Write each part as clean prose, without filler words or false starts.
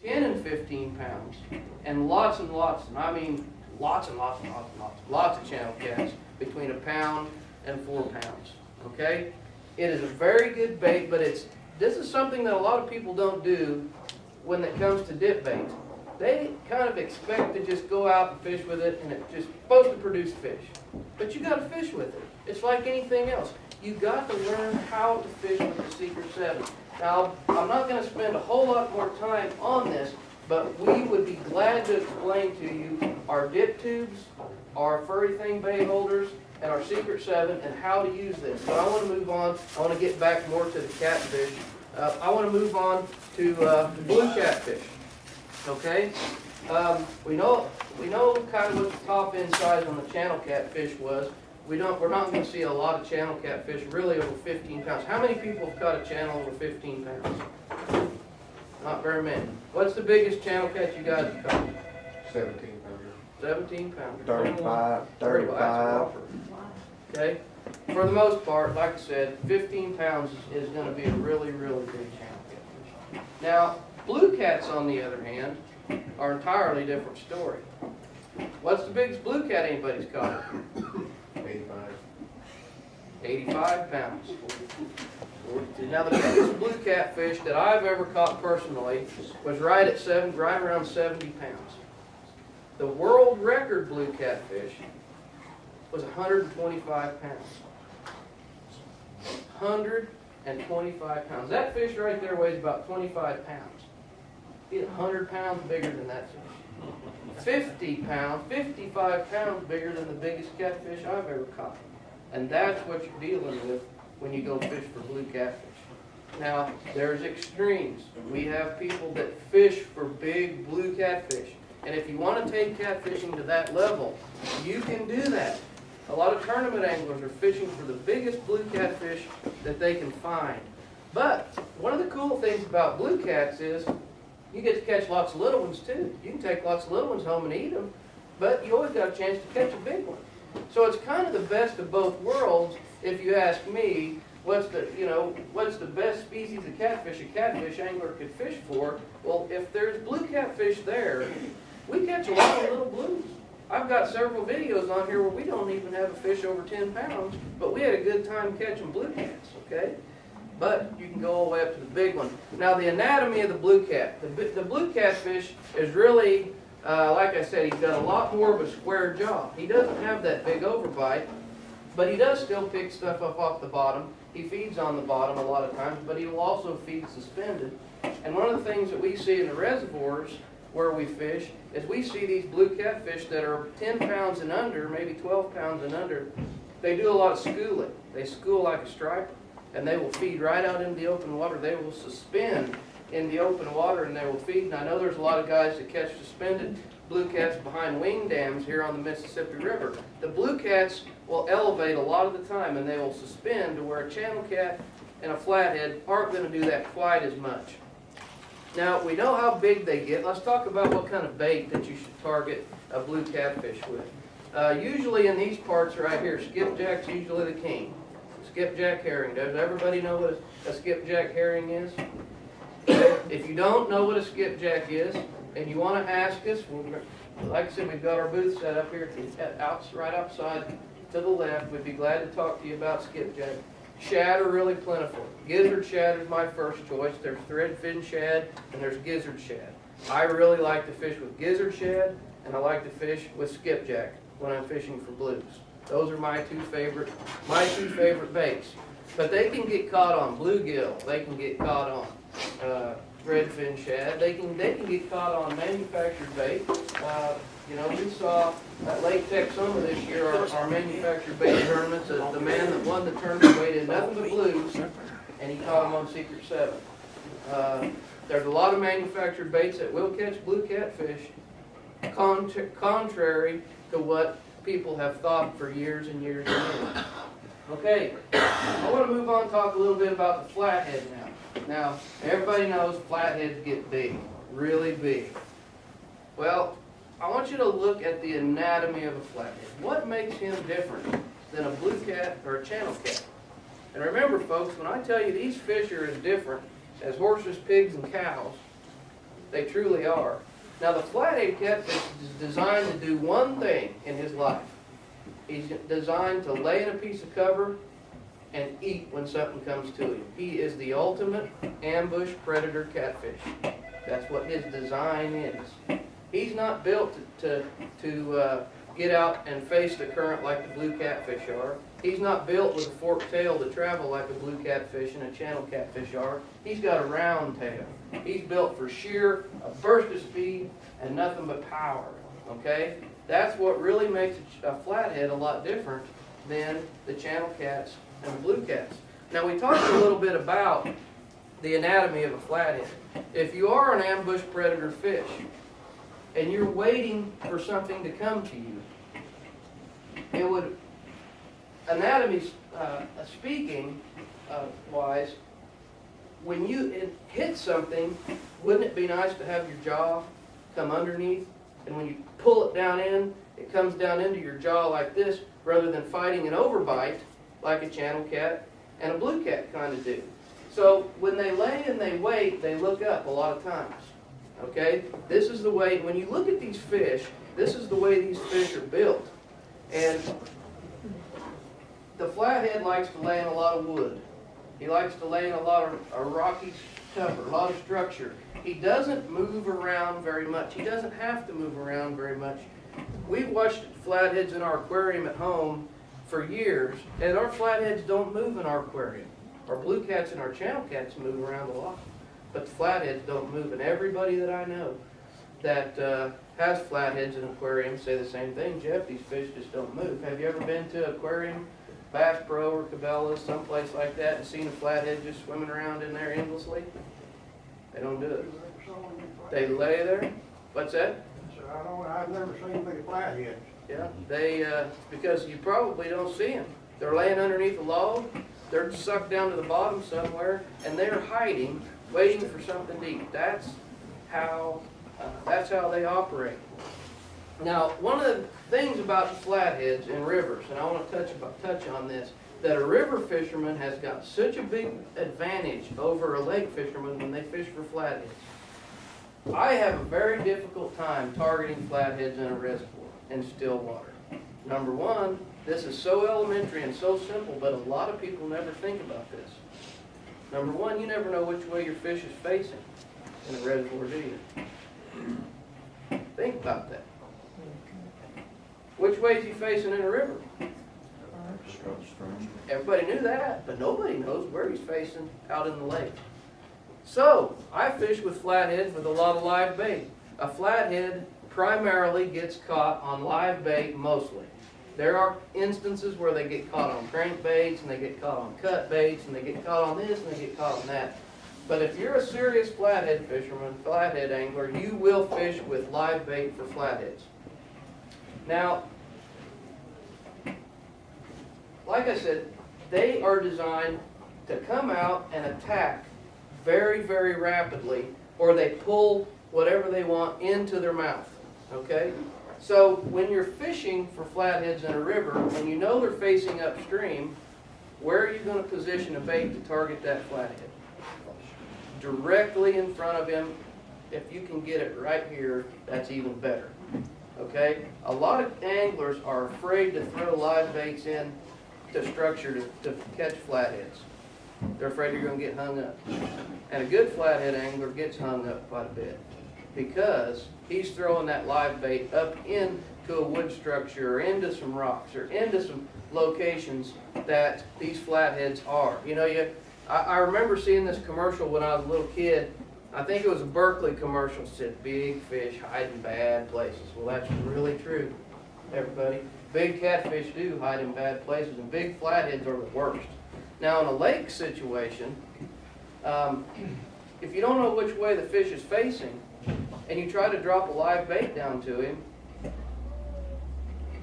10 and 15 pounds, and lots and lots, and I mean lots and lots and lots and lots of channel cats between 1 pound and 4 pounds. Okay, it is a very good bait, but this is something that a lot of people don't do when it comes to dip bait. They kind of expect to just go out and fish with it, and it's just supposed to produce fish. But you got to fish with it. It's like anything else. You got to learn how to fish with the Secret 7. Now, I'm not going to spend a whole lot more time on this, but we would be glad to explain to you our dip tubes, our furry thing bait holders, and our Secret 7, and how to use this. But I want to move on. I want to get back more to the catfish. I want to move on to blue catfish. Okay, we know kind of what the top end size on the channel catfish was. We're not going to see a lot of channel catfish really over 15 pounds. How many people have caught a channel over 15 pounds? Not very many. What's the biggest channel catch you guys have caught? 17 pounder. 17 pounder. 35. Okay, for the most part, like I said, 15 pounds is going to be a really, really big channel catfish. Now, blue cats, on the other hand, are an entirely different story. What's the biggest blue cat anybody's caught? 85. 85 pounds. Now, the biggest blue catfish that I've ever caught personally was right around 70 pounds. The world record blue catfish was 125 pounds. 125 pounds. That fish right there weighs about 25 pounds. He's 100 pounds bigger than that fish. 50 pounds, 55 pounds bigger than the biggest catfish I've ever caught. And that's what you're dealing with when you go fish for blue catfish. Now, there's extremes. We have people that fish for big blue catfish. And if you want to take catfishing to that level, you can do that. A lot of tournament anglers are fishing for the biggest blue catfish that they can find. But one of the cool things about blue cats is you get to catch lots of little ones too. You can take lots of little ones home and eat them, but you always got a chance to catch a big one. So it's kind of the best of both worlds. If you ask me, what's the best species of catfish a catfish angler could fish for? Well, if there's blue catfish there, we catch a lot of little blues. I've got several videos on here where we don't even have a fish over 10 pounds, but we had a good time catching blue cats, okay? But you can go all the way up to the big one. Now, the anatomy of the blue cat. The blue catfish is really, like I said, he's got a lot more of a square jaw. He doesn't have that big overbite, but he does still pick stuff up off the bottom. He feeds on the bottom a lot of times, but he will also feed suspended. And one of the things that we see in the reservoirs where we fish is we see these blue catfish that are 10 pounds and under, maybe 12 pounds and under. They do a lot of schooling. They school like a striper, and they will feed right out into the open water. They will suspend in the open water, and they will feed. And I know there's a lot of guys that catch suspended blue cats behind wing dams here on the Mississippi River. The blue cats will elevate a lot of the time, and they will suspend to where a channel cat and a flathead aren't going to do that quite as much. Now, we know how big they get. Let's talk about what kind of bait that you should target a blue catfish with. Usually in these parts right here, skipjack's usually the king. Skipjack herring. Does everybody know what a skipjack herring is? If you don't know what a skipjack is, and you want to ask us, like I said, we've got our booth set up here right outside to the left. We'd be glad to talk to you about skipjack. Shad are really plentiful. Gizzard shad is my first choice. There's threadfin shad and there's gizzard shad. I really like to fish with gizzard shad, and I like to fish with skipjack when I'm fishing for blues. Those are my two favorite baits. But they can get caught on bluegill. They can get caught on threadfin shad. They can get caught on manufactured bait. We saw at Lake Texoma this year our manufactured bait tournaments. The man that won the tournament weighted nothing but blues, and he caught them on Secret 7. There's a lot of manufactured baits that will catch blue catfish, contrary to what people have thought for years and years and years. Okay, I want to move on and talk a little bit about the flathead now. Now, everybody knows flatheads get big, really big. Well, I want you to look at the anatomy of a flathead. What makes him different than a blue cat or a channel cat? And remember, folks, when I tell you these fish are as different as horses, pigs, and cows, They truly are. Now the flathead catfish is designed to do one thing in his life. He's designed to lay in a piece of cover and eat when something comes to him. He is the ultimate ambush predator catfish. That's what his design is. He's not built to get out and face the current like the blue catfish are. He's not built with a forked tail to travel like a blue catfish and a channel catfish are. He's got a round tail. He's built for sheer a burst of speed and nothing but power. Okay? That's what really makes a flathead a lot different than the channel cats and the blue cats. Now we talked a little bit about the anatomy of a flathead. If you are an ambush predator fish and you're waiting for something to come to you, it would, anatomy speaking wise, when you hit something, wouldn't it be nice to have your jaw come underneath? And when you pull it down in, it comes down into your jaw like this, rather than fighting an overbite like a channel cat and a blue cat kind of do. So when they lay and they wait, they look up a lot of times. Okay? This is the way, when you look at these fish, this is the way these fish are built. And the flathead likes to lay in a lot of wood. He likes to lay in a lot of rocky cover, a lot of structure. He doesn't move around very much. He doesn't have to move around very much. We've watched flatheads in our aquarium at home for years, and our flatheads don't move in our aquarium. Our blue cats and our channel cats move around a lot, but the flatheads don't move. And everybody that I know that has flatheads in aquariums say the same thing. Jeff, these fish just don't move. Have you ever been to an aquarium, Bass Pro or Cabela's, someplace like that, and seen a flathead just swimming around in there endlessly? They don't do it. They lay there. What's that? So I've never seen big flatheads. Yeah, they, because you probably don't see them. They're laying underneath a log, they're sucked down to the bottom somewhere, and they're hiding, waiting for something to eat. That's how they operate. Now, one of the things about flatheads in rivers, and I want to touch on this, that a river fisherman has got such a big advantage over a lake fisherman when they fish for flatheads. I have a very difficult time targeting flatheads in a reservoir in still water. Number one, this is so elementary and so simple, but a lot of people never think about this. Number one, you never know which way your fish is facing in a reservoir, do you? Think about that. Which way is he facing in a river? Everybody knew that, but nobody knows where he's facing out in the lake. So, I fish with flatheads with a lot of live bait. A flathead primarily gets caught on live bait mostly. There are instances where they get caught on crankbaits, and they get caught on cut baits, and they get caught on this, and they get caught on that. But if you're a serious flathead fisherman, flathead angler, you will fish with live bait for flatheads. Now, like I said, they are designed to come out and attack very, very rapidly, or they pull whatever they want into their mouth, okay? So when you're fishing for flatheads in a river and you know they're facing upstream, where are you going to position a bait to target that flathead? Directly in front of him. If you can get it right here, that's even better, okay? A lot of anglers are afraid to throw live baits in to structure to catch flatheads. They're afraid you're going to get hung up. And a good flathead angler gets hung up quite a bit because he's throwing that live bait up into a wood structure or into some rocks or into some locations that these flatheads are. You know, I remember seeing this commercial when I was a little kid. I think it was a Berkeley commercial that said, "Big fish hide in bad places." Well, that's really true, everybody. Big catfish do hide in bad places, and big flatheads are the worst. Now, in a lake situation, if you don't know which way the fish is facing, and you try to drop a live bait down to him,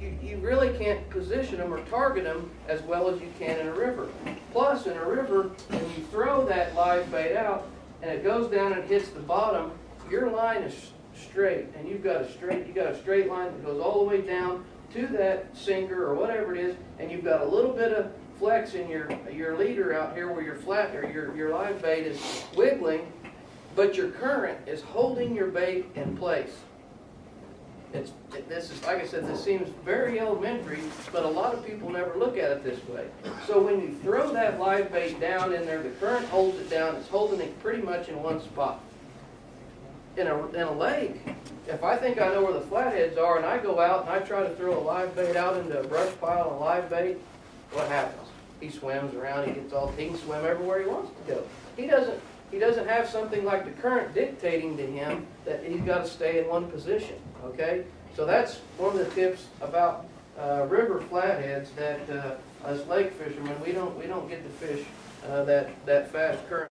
you really can't position him or target him as well as you can in a river. Plus, in a river, when you throw that live bait out, and it goes down and hits the bottom, your line is straight, and you got a straight line that goes all the way down to that sinker or whatever it is, and you've got a little bit of flex in your leader out here where your live bait is wiggling. but your current is holding your bait in place. This is, like I said, this seems very elementary, but a lot of people never look at it this way. So when you throw that live bait down in there, the current holds it down, it's holding it pretty much in one spot. In a lake, if I think I know where the flatheads are and I go out and I try to throw a live bait out into a brush pile of live bait, what happens? He swims around, he can swim everywhere he wants to go. He doesn't have something like the current dictating to him that he's got to stay in one position, okay? So that's one of the tips about river flatheads that as lake fishermen, we don't get to fish that fast current.